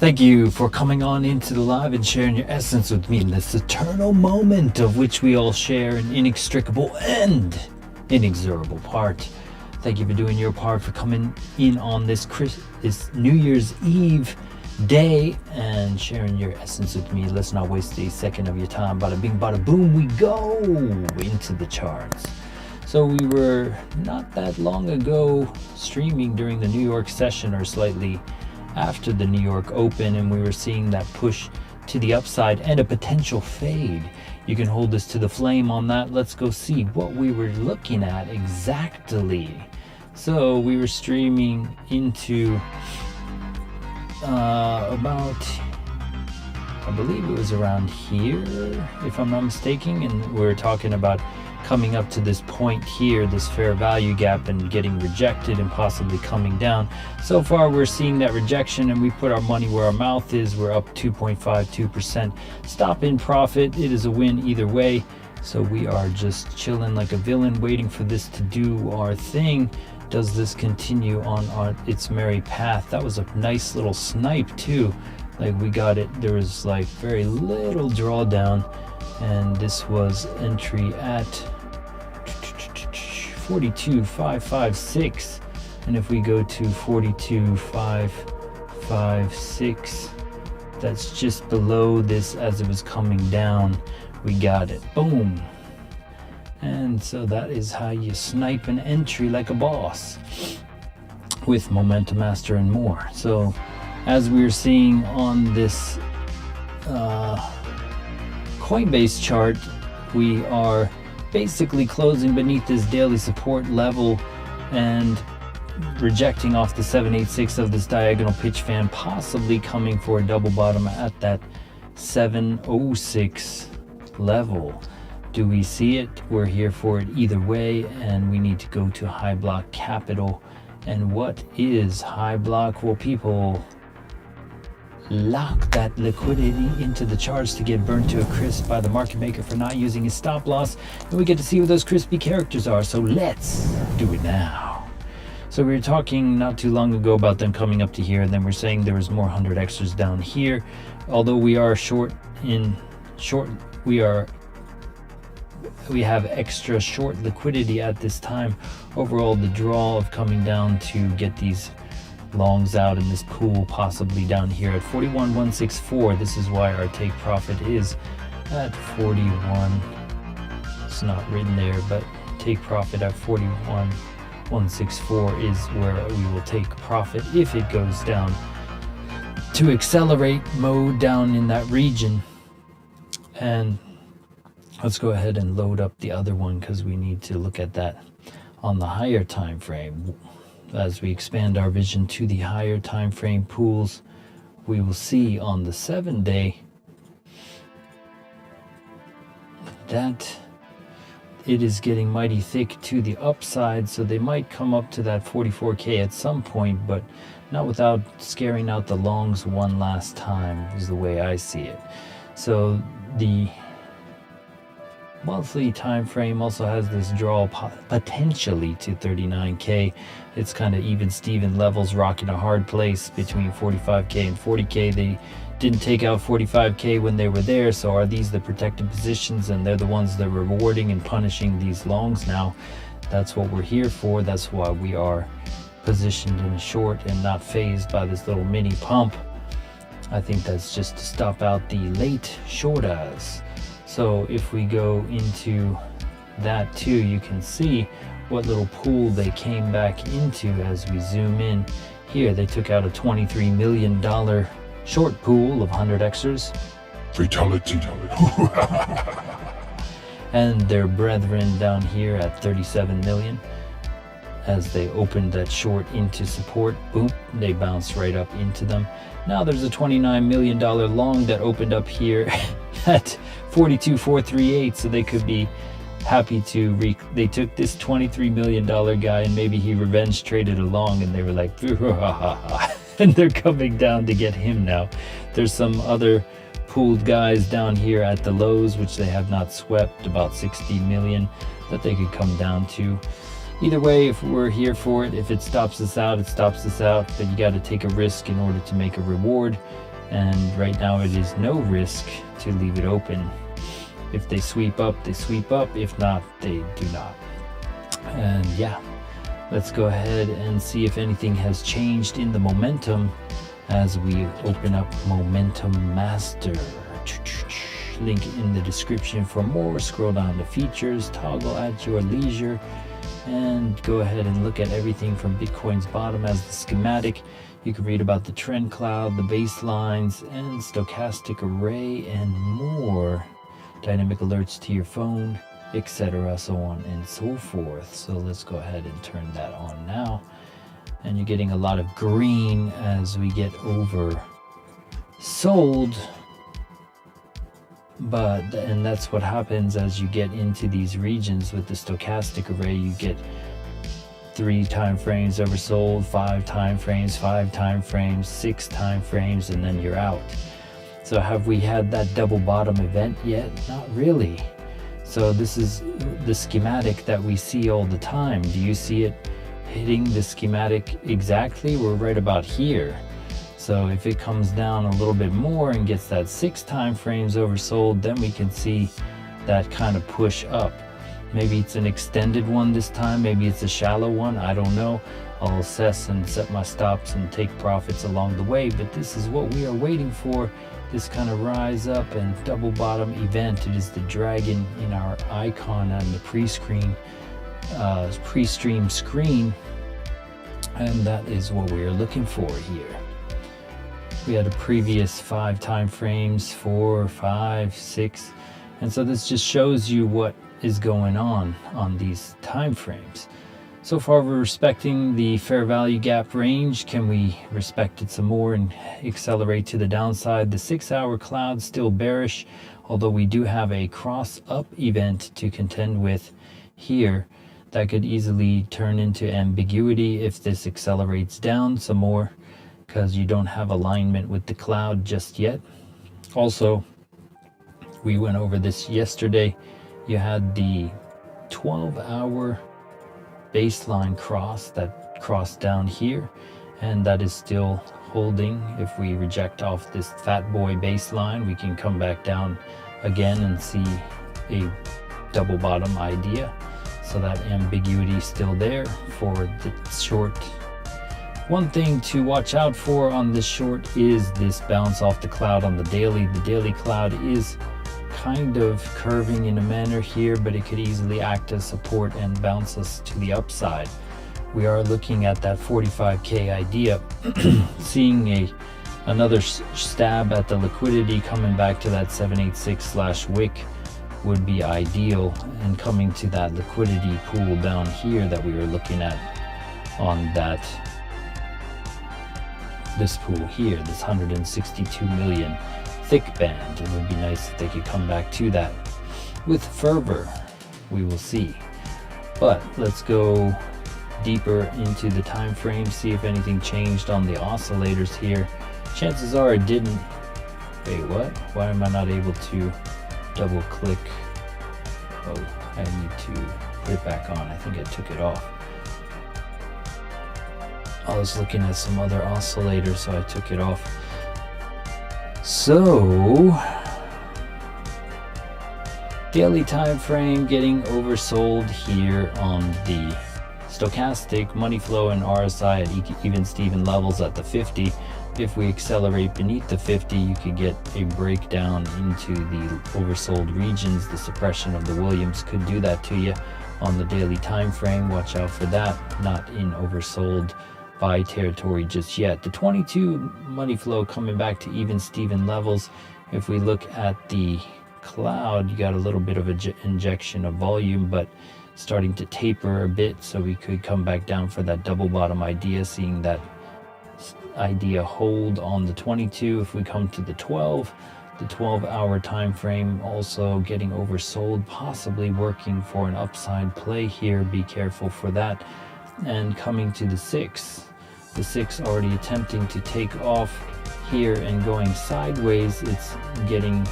Thank you for coming on into the live and sharing your essence with me in this eternal moment of which we all share an inextricable and inexorable part. Thank you for doing your part, for coming in on this New Year's Eve day and sharing your essence with me. Let's not waste a second of your time. Bada bing, bada boom, we go into the charts. So we were not that long ago streaming during the New York session, or slightly after the New York Open, and we were seeing that push to the upside and a potential fade. You can hold us to the flame on that. Let's go see what we were looking at exactly. So we were streaming into about, I believe it was around here, if I'm not mistaken, and we were talking about coming up to this point here, this fair value gap, and getting rejected and possibly coming down. So far we're seeing that rejection, and we put our money where our mouth is. We're up 2.52%. Stop in profit. It is a win either way. So we are just chilling like a villain, waiting for this to do our thing. Does this continue on its merry path? That was a nice little snipe too. Like, we got it. There was like very little drawdown, and this was entry at 42,556, and if we go to 42,556, that's just below this as it was coming down. We got it. Boom. And so that is how you snipe an entry like a boss with Momentum Master and more. So as we're seeing on this Coinbase chart, we are basically closing beneath this daily support level, and rejecting off the 786 of this diagonal pitch fan, possibly coming for a double bottom at that 706 level. Do we see it? We're here for it either way, and we need to go to high block capital. And what is high block? Well, people lock that liquidity into the charts to get burnt to a crisp by the market maker for not using his stop loss, and we get to see what those crispy characters are. So let's do it now. So we were talking not too long ago about them coming up to here, and then we're saying there was more 100 extras down here. Although we are we have extra short liquidity at this time. Overall, the draw of coming down to get these longs out in this pool, possibly down here at 41,164. This is why our take profit is at 41. It's not written there, but take profit at 41,164 is where we will take profit if it goes down to accelerate mode down in that region. And let's go ahead and load up the other one, because we need to look at that on the higher time frame. As we expand our vision to the higher time frame pools, we will see on the 7-day that it is getting mighty thick to the upside. So they might come up to that 44K at some point, but not without scaring out the longs one last time, is the way I see it. So the monthly time frame also has this draw potentially to 39K. It's kind of even Steven levels, rocking a hard place between 45K and 40K. They didn't take out 45K when they were there, so are these the protected positions, and they're the ones that are rewarding and punishing these longs now? That's what we're here for. That's why we are positioned in short and not phased by this little mini pump. I think that's just to stop out the late shorters. So if we go into that too, you can see what little pool they came back into as we zoom in here. They took out a $23 million short pool of 100 Xers. Fatality. And their brethren down here at 37 million. As they opened that short into support, boom, they bounced right up into them. Now there's a $29 million long that opened up here at 42,438, so they could be happy to they took this $23 million guy and maybe he revenge traded along, and they were like, and they're coming down to get him now. There's some other pooled guys down here at the lows, which they have not swept, about 60 million that they could come down to. Either way, if we're here for it, if it stops us out, it stops us out, but you got to take a risk in order to make a reward. And right now it is no risk to leave it open. If they sweep up, they sweep up. If not, they do not. And yeah, let's go ahead and see if anything has changed in the momentum as we open up Momentum Master. Link in the description for more. Scroll down to features, toggle at your leisure, and go ahead and look at everything from Bitcoin's bottom as the schematic. You can read about the trend cloud, the baselines, and stochastic array, and more. Dynamic alerts to your phone, etc., so on and so forth. So let's go ahead and turn that on now. And you're getting a lot of green as we get over sold. And that's what happens as you get into these regions with the stochastic array. You get 3 time frames oversold, 5 time frames, 5 time frames, 6 time frames, and then you're out. So have we had that double bottom event yet? Not really. So this is the schematic that we see all the time. Do you see it hitting the schematic exactly? We're right about here. So if it comes down a little bit more and gets that 6 time frames oversold, then we can see that kind of push up. Maybe it's an extended one this time, maybe it's a shallow one, I don't know. I'll assess and set my stops and take profits along the way, but this is what we are waiting for, this kind of rise up and double bottom event. It is the dragon in our icon on the pre-stream screen, and that is what we are looking for here. We had a previous 5 time frames, 4, 5, 6, and so this just shows you what is going on these time frames. So far we're respecting the fair value gap range. Can we respect it some more and accelerate to the downside? The 6-hour cloud still bearish, although we do have a cross up event to contend with here that could easily turn into ambiguity if this accelerates down some more, because you don't have alignment with the cloud just yet. Also, we went over this yesterday. You had the 12-hour baseline cross that crossed down here, and that is still holding. If we reject off this fat boy baseline, we can come back down again and see a double bottom idea. So that ambiguity is still there for the short. One thing to watch out for on this short is this bounce off the cloud on the daily. The daily cloud is kind of curving in a manner here, but it could easily act as support and bounce us to the upside. We are looking at that 45k idea, seeing another stab at the liquidity coming back to that 786/wick would be ideal, and coming to that liquidity pool down here that we were looking at on that this pool here, this 162 million thick band. It would be nice if they could come back to that with fervor. We will see. But let's go deeper into the time frame, see if anything changed on the oscillators here. Chances are it didn't. Wait, what? Why am I not able to double click? Oh, I need to put it back on. I think I took it off. I was looking at some other oscillators, so I took it off. So, daily time frame getting oversold here on the stochastic, money flow and RSI at even Steven levels at the 50. If we accelerate beneath the 50, you could get a breakdown into the oversold regions. The suppression of the Williams could do that to you on the daily time frame. Watch out for that. Not in oversold buy territory just yet. The 22 money flow coming back to even Steven levels. If we look at the cloud, you got a little bit of an injection of volume, but starting to taper a bit, so we could come back down for that double bottom idea, seeing that idea hold on the 22. If we come to the 12-hour time frame also getting oversold, possibly working for an upside play here. Be careful for that. And coming to the 6 already attempting to take off here and going sideways. It's getting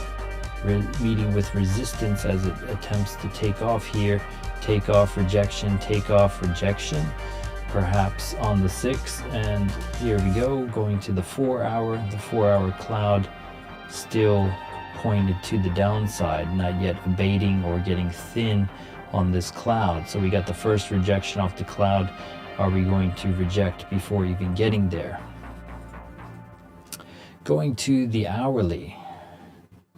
meeting with resistance as it attempts to take off here. Take off, rejection, take off, rejection, perhaps on the 6. And here we go, going to the 4-hour. The 4-hour cloud still pointed to the downside, not yet abating or getting thin on this cloud. So we got the first rejection off the cloud. Are we going to reject before even getting there? Going to the hourly.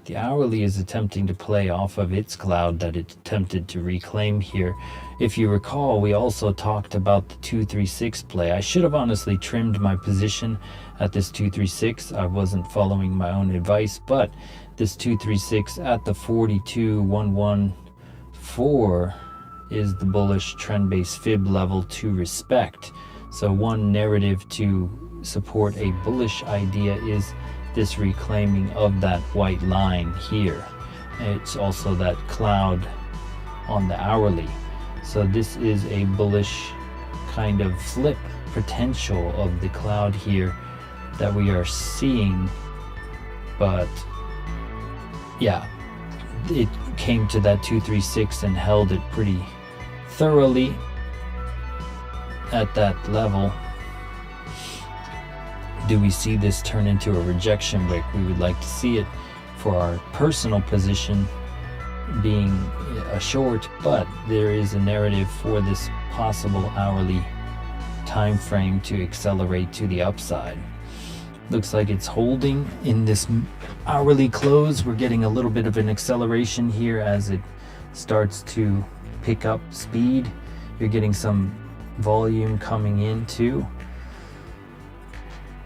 The hourly is attempting to play off of its cloud that it attempted to reclaim here. If you recall, we also talked about the 236 play. I should have honestly trimmed my position at this 236. I wasn't following my own advice, but this 236 at the 42,114 is the bullish trend-based fib level to respect. So one narrative to support a bullish idea is this reclaiming of that white line here. It's also that cloud on the hourly. So this is a bullish kind of flip potential of the cloud here that we are seeing. But yeah, it came to that 236 and held it pretty thoroughly at that level. Do we see this turn into a rejection wick? We would like to see it for our personal position being a short, but there is a narrative for this possible hourly time frame to accelerate to the upside. Looks like it's holding in this hourly close. We're getting a little bit of an acceleration here as it starts to pick up speed. You're getting some volume coming in too.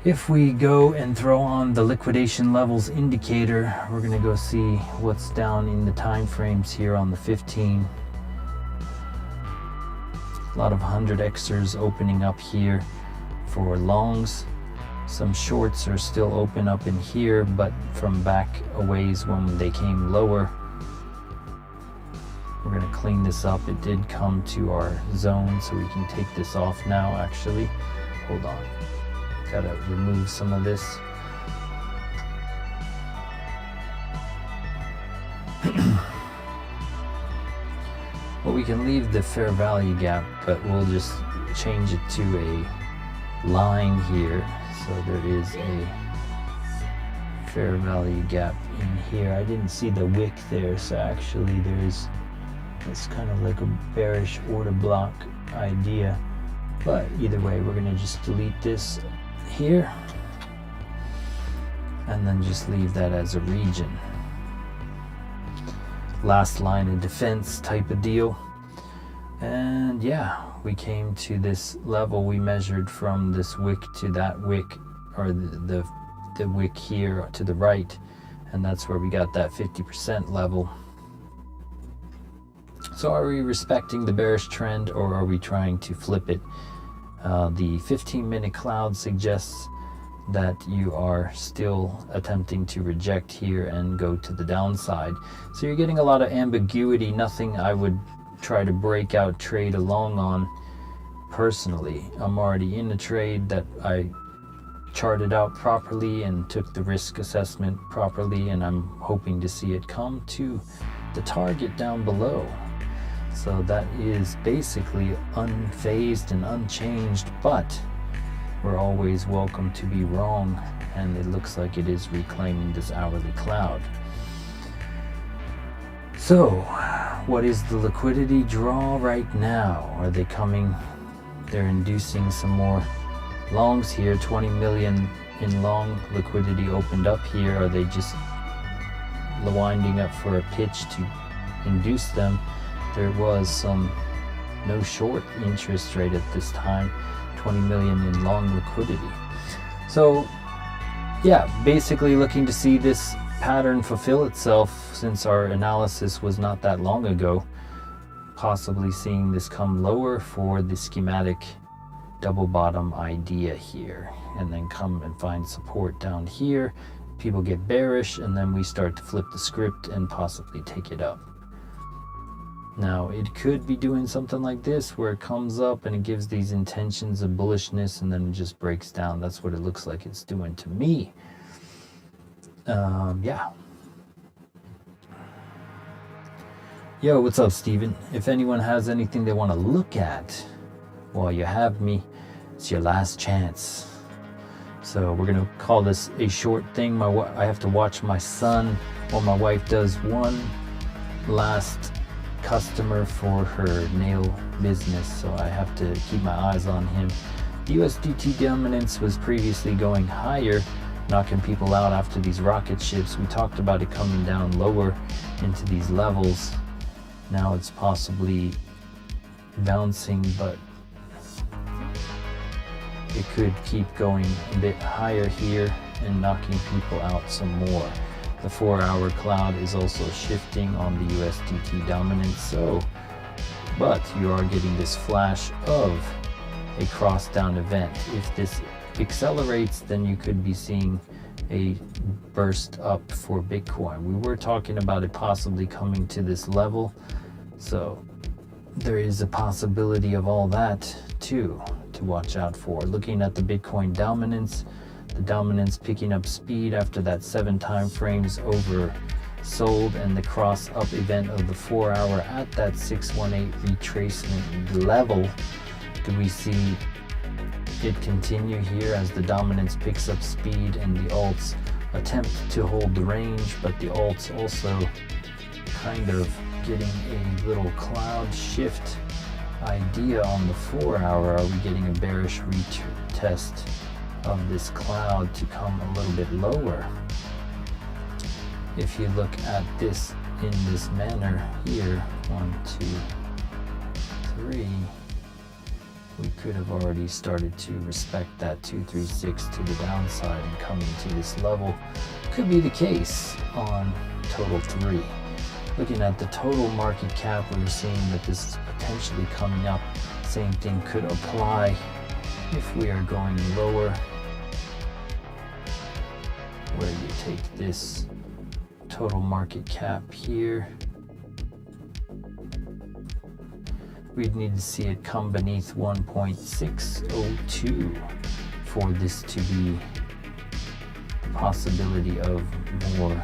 If we go and throw on the liquidation levels indicator, we're going to go see what's down in the time frames here on the 15. A lot of 100xers opening up here for longs. Some shorts are still open up in here, but from back a ways when they came lower. We're going to clean this up. It did come to our zone, so we can take this off now. Actually, hold on, gotta remove some of this. Well, we can leave the fair value gap, but we'll just change it to a line here. So there is a fair value gap in here. I didn't see the wick there, so actually there's, it's kind of like a bearish order block idea. But either way, we're going to just delete this here and then just leave that as a region. Last line of defense type of deal. And yeah, we came to this level. We measured from this wick to that wick, or the wick here to the right, and that's where we got that 50% level. So are we respecting the bearish trend, or are we trying to flip it? The 15-minute cloud suggests that you are still attempting to reject here and go to the downside. So you're getting a lot of ambiguity, nothing I would try to break out trade along on personally. I'm already in a trade that I charted out properly and took the risk assessment properly, and I'm hoping to see it come to the target down below. So that is basically unfazed and unchanged, but we're always welcome to be wrong, and it looks like it is reclaiming this hourly cloud. So what is the liquidity draw right now? Are they coming? They're inducing some more longs here. 20 million in long liquidity opened up here. Are they just winding up for a pitch to induce them? There was some no short interest rate at this time. 20 million in long liquidity. So yeah, basically looking to see this pattern fulfill itself, since our analysis was not that long ago. Possibly seeing this come lower for the schematic double bottom idea here, and then come and find support down here. People get bearish, and then we start to flip the script and possibly take it up. Now, it could be doing something like this, where it comes up and it gives these intentions of bullishness and then it just breaks down. That's what it looks like it's doing to me. Yeah. Yo, what's up, Steven? If anyone has anything they want to look at while you have me, it's your last chance. So we're going to call this a short thing. I have to watch my son while my wife does one last customer for her nail business, so I have to keep my eyes on him. USDT dominance was previously going higher, knocking people out after these rocket ships. We talked about it coming down lower into these levels. Now it's possibly bouncing, but it could keep going a bit higher here and knocking people out some more. The 4-hour cloud is also shifting on the USDT dominance, so, but you are getting this flash of a cross down event. If this accelerates, then you could be seeing a burst up for Bitcoin. We were talking about it possibly coming to this level, so there is a possibility of all that too to watch out for. Looking at the Bitcoin dominance, the dominance picking up speed after that 7 time frames over sold, and the cross up event of the 4-hour at that 618 retracement level. Do we see it continue here as the dominance picks up speed and the alts attempt to hold the range, but the alts also kind of getting a little cloud shift idea on the 4-hour? Are we getting a bearish retest of this cloud to come a little bit lower? If you look at this in this manner here, 1, 2, 3, we could have already started to respect that 236 to the downside and coming to this level. Could be the case on total 3. Looking at the total market cap, we're seeing that this is potentially coming up same thing could apply if we are going lower, where you take this total market cap here. We'd need to see it come beneath 1.602 for this to be a possibility of more.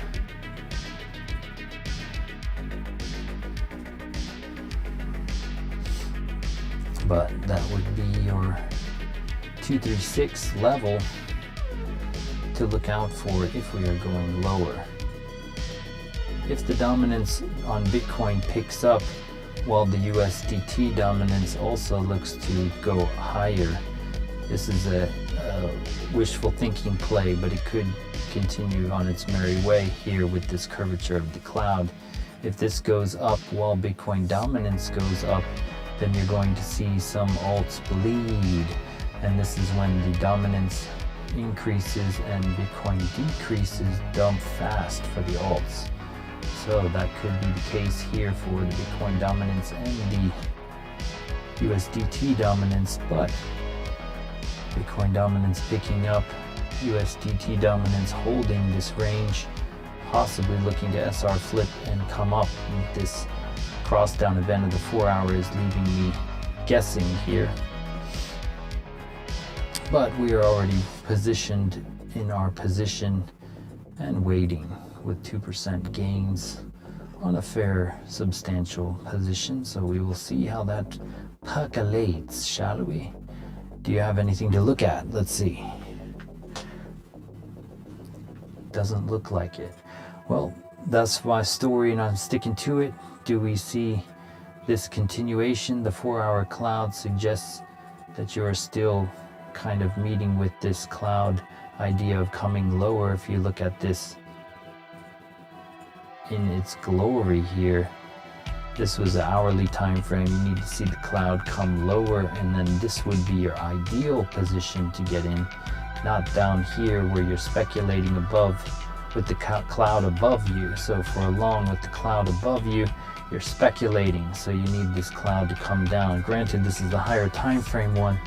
But that would be your 236 level to look out for if we are going lower. If the dominance on Bitcoin picks up while the USDT dominance also looks to go higher, this is a wishful thinking play, but it could continue on its merry way here with this curvature of the cloud. If this goes up while Bitcoin dominance goes up, then you're going to see some alts bleed, and this is when the dominance increases and Bitcoin decreases dump fast for the alts. So that could be the case here for the Bitcoin dominance and the USDT dominance, but Bitcoin dominance picking up, USDT dominance holding this range, possibly looking to SR flip and come up. This cross down event of the 4 hour is leaving me guessing here, but we are already positioned in our position and waiting with 2% gains on a fair substantial position. So we will see how that percolates, shall we? Do you have anything to look at? Let's see. Doesn't look like it. Well, that's my story and I'm sticking to it. Do we see this continuation? The 4 hour cloud suggests that you are still kind of meeting with this cloud idea of coming lower. If you look at this in its glory here, this was an hourly time frame. You need to see the cloud come lower, and then this would be your ideal position to get in, not down here where you're speculating above with the cloud above you. So for a long with the cloud above you, you're speculating, so you need this cloud to come down. Granted, this is the higher time frame one.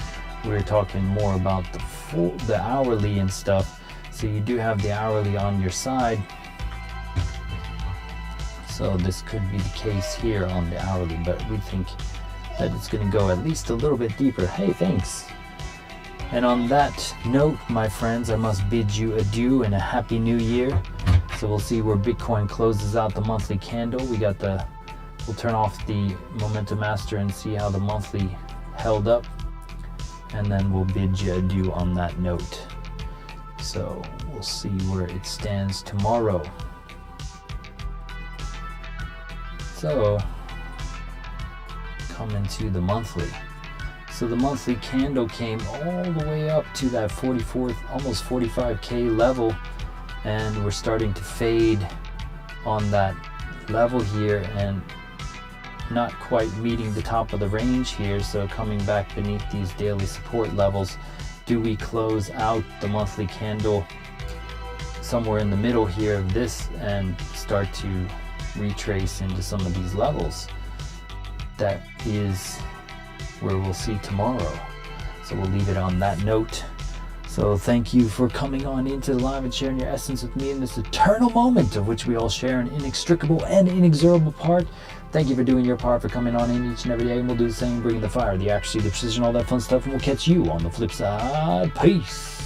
We're talking more about the hourly and stuff, so you do have the hourly on your side. So this could be the case here on the hourly, but we think that it's going to go at least a little bit deeper. Hey, thanks. And on that note, my friends, I must bid you adieu and a happy new year. So we'll see where Bitcoin closes out the monthly candle. We'll turn off the Momentum Master and see how the monthly held up, and then we'll bid you adieu on that note. So we'll see where it stands tomorrow. So coming to the monthly. So the monthly candle came all the way up to that 44th, almost 45K level, and we're starting to fade on that level here and not quite meeting the top of the range here. So coming back beneath these daily support levels, do we close out the monthly candle somewhere in the middle here of this and start to retrace into some of these levels? That is where we'll see tomorrow. So we'll leave it on that note. So thank you for coming on into the live and sharing your essence with me in this eternal moment of which we all share an inextricable and inexorable part. Thank you for doing your part, for coming on in each and every day, and we'll do the same, bringing the fire, the accuracy, the precision, all that fun stuff, and we'll catch you on the flip side. Peace.